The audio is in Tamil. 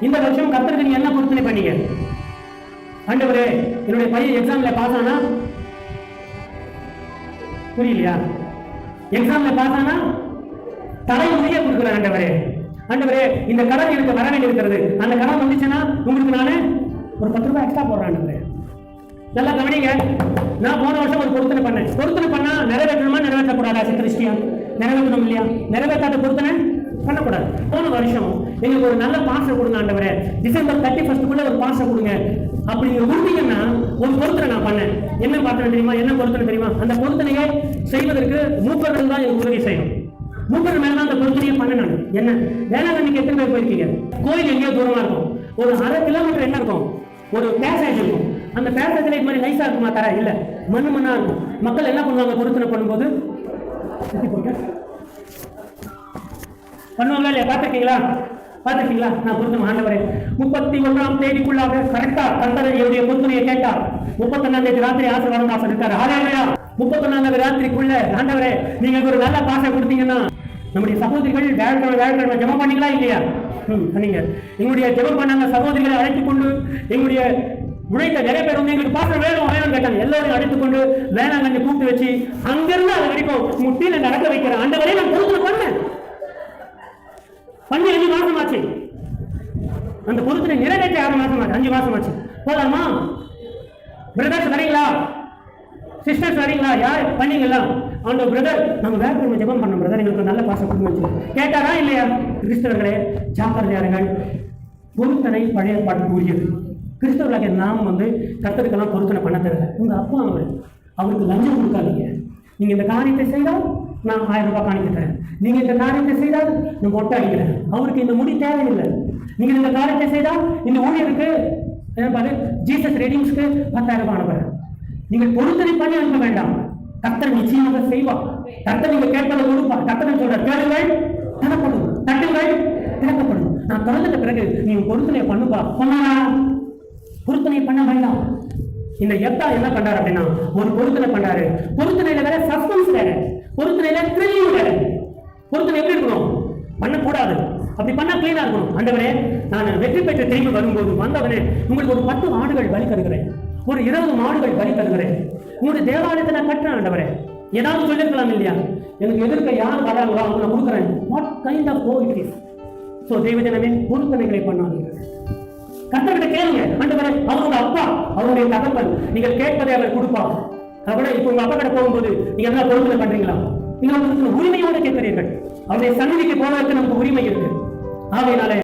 இந்த வருஷம் கர்த்தருக்கு நீ என்ன பொருத்தனை பண்ணீங்க? ஆண்டவரே என்னுடைய பையன் எக்ஸாம்ல பாஸ் ஆனா, புரியலையா? எக்ஸாம்ல பாஸ் ஆனா தலை முடிய கொடுக்குறேன் ஆண்டவரே. ஆண்டவரே இந்த கடன் எனக்கு வர வேண்டி இருக்கிறது, அந்த கடன் வந்துச்சுன்னா உங்களுக்கு நானு ஒரு 10 ரூபாய் எக்ஸ்ட்ரா போடுறேன் ஆண்டவரே. நல்லா கவனிங்க. நான் போன வருஷம் ஒரு பொருத்தனை பண்ணேன். பொருத்தனை பண்ணா நிறைவேற்றணுமா நிறைவேற்றக்கூடாதா? கிறிஸ்டியன் நிறைவேற்றணும் இல்லையா? நிறைவேற்றாத பொருத்தனை பண்ணக்கூடாது. போன வருஷம் எங்களுக்கு ஒரு நல்ல பாசம் கொடுங்க ஆண்டவரே, டிசம்பர் 31 ஒரு பாசம் கொடுங்க அப்படிங்கிற உறுதிங்கன்னா ஒரு பொருத்தனை நான் பண்ணேன். என்ன பார்த்தேன் தெரியுமா? என்ன பொருத்தனை தெரியுமா? அந்த பொருத்தனையை செய்வதற்கு மூப்பர்கள் தான் எனக்கு உதவி செய்யணும். மூப்பர் மேல தான் அந்த பொருத்தனையை பண்ண நான். என்ன வேளாங்கண்ணிக்கு எத்தனை பேர் போயிருக்கீங்க? கோயில் எங்கேயோ தூரமா இருக்கும், ஒரு 1/2 கிலோமீட்டர் என்ன இருக்கும், ஒரு பேசேஜ் இருக்கும். அந்த பேசேஜ்ல இது மாதிரி நைஸா இருக்குமா? தர இல்ல, மண்ணா இருக்கும். மக்கள் என்ன பண்ணுவாங்க? பொருத்தனை பண்ணும்போது பண்ணுவாங்களா இல்லையா? பார்த்துருக்கீங்களா? பார்த்துருக்கீங்களா? நான் பொருத்தனை ஆண்டவரே 31ஆம் தேதிக்குள்ளாக கரெக்டா கர்த்தர் என்னுடைய பொருத்தனையை கேட்டா 31ஆம் தேதி ராத்திரி ஆசீர்வாதம் வாசல் இருக்காரு. ஹalleluya. 31ஆம் தேதி ராத்திரிக்குள்ள ஆண்டவரே நீங்க ஒரு நல்ல பாசம் கொடுத்தீங்கன்னா நம்முடைய சகோதரிகள் வேலைக்கிழமை ஜெபம் பண்ணீங்களா இல்லையா? நீங்க எங்களுடைய ஜெபம் பண்ணாங்க சகோதரிகளை அழைத்துக் கொண்டு எங்களுடைய உழைத்த நிறைய பேர் வந்து எங்களுக்கு பாசம் வேணும் கேட்டாங்க. எல்லாரையும் அழைத்துக் கொண்டு வேளாங்கண்ணி கூப்பிட்டு வச்சு அங்கிருந்து அது வரைக்கும் முட்டியில நடக்க வைக்கிற ஆண்டவரே நான் பொருத்தனை பண்ணேன். 5 மாசம் ஆச்சு. அந்த பொருத்தனை நிறைவேற்ற 6 மாசம் ஆச்சு, 5 மாசம் ஆச்சு. போலாமா? பிரதர்ஸ் வரீங்களா? சிஸ்டர்ஸ் வரீங்களா? யார் பண்ணீங்களா? அந்த பிரதர் நம்ம வேலைக்கிழமை ஜெபம் பண்ணோம் பிரதர், எங்களுக்கு நல்ல பாசம் கொடுங்க கேட்டாரா இல்லையா? கிறிஸ்தவர்களே ஜாக்கிரதையாருங்கள். பொருத்தனை பழைய பாட்டு கூறியது. கிறிஸ்தவர்களாக நாம் வந்து கர்த்தருக்கெல்லாம் பொருத்தனை பண்ண தேவை. உங்க அப்பா அவருக்கு லஞ்சம் கொடுக்காதீங்க. நீங்க இந்த காரியத்தை செய்தால் நான் 1000 ரூபாய் காணிக்க தரேன், நீங்க இந்த காரியத்தை செய்தால் நான் மொட்டை அடிக்கிறேன். அவருக்கு இந்த முடி தேவையில்லை. நீங்க இந்த காரியத்தை செய்தால் இந்த ஊழியருக்கு ஜீசஸ் ரீடிங்ஸ்க்கு 10,000 ரூபாய் அனுப்புறேன். நீங்கள் பொருத்தனை பண்ணி அனுப்ப வேண்டாம். கர்த்தர் நிச்சயமாக செய்வார். கர்த்தர் நீங்க கேட்பதை கொடுப்பார். கர்த்தர் சொல்ற கேளுங்கள் தரப்படும், தட்டுங்கள் திறக்கப்படும். நான் திறந்துட்ட பிறகு நீங்க பொருத்தனை பண்ணுப்பா சொன்னா பொருத்தனை பண்ண வேண்டாம். இந்த எத்தா என்ன பண்றாரு அப்படின்னா ஒரு பொருத்தனை பண்றாரு. பொருத்தனையில வேற சஸ்பென்ஸ் வேற, பொருத்தனையில த்ரில்லிங் வேற. பொருத்தனை எப்படி இருக்கணும்? பண்ணக்கூடாது. அப்படி பண்ணா கிளீனா இருக்கணும். ஆண்டவரே நான் வெற்றி பெற்ற திரும்பி வரும்போது வந்தவனே உங்களுக்கு ஒரு 10 ஆடுகள் பலி தருகிறேன், ஒரு 20 மாடுகள் பலி தருகிறேன், உங்களுடைய தேவாலயத்தை நான் கட்டுறேன் ஆண்டவரே. ஏதாவது சொல்லிருக்கலாம் இல்லையா? எனக்கு எதிர்க்க யார் வராங்களோ அவங்க நான் கொடுக்குறேன். What kind of it is? So தேவஜனமே பொருத்தனைகளை பண்ணாதீர்கள். கர்த்தர்கிட்ட கேளுங்க. ஆண்டவரே அவரோட அப்பா அவருடைய தகப்பன் நீங்கள் கேட்பதை அவர் கொடுப்பார். அவரை இப்போ உங்க அப்பா கிட்ட போகும்போது நீங்க என்ன பொருத்தனை பண்றீங்களா? நீங்க உரிமையோடு கேட்கிறீர்கள். அவருடைய சந்நிதிக்கு போவதற்கு நமக்கு உரிமை இருக்கு. ஆகையினால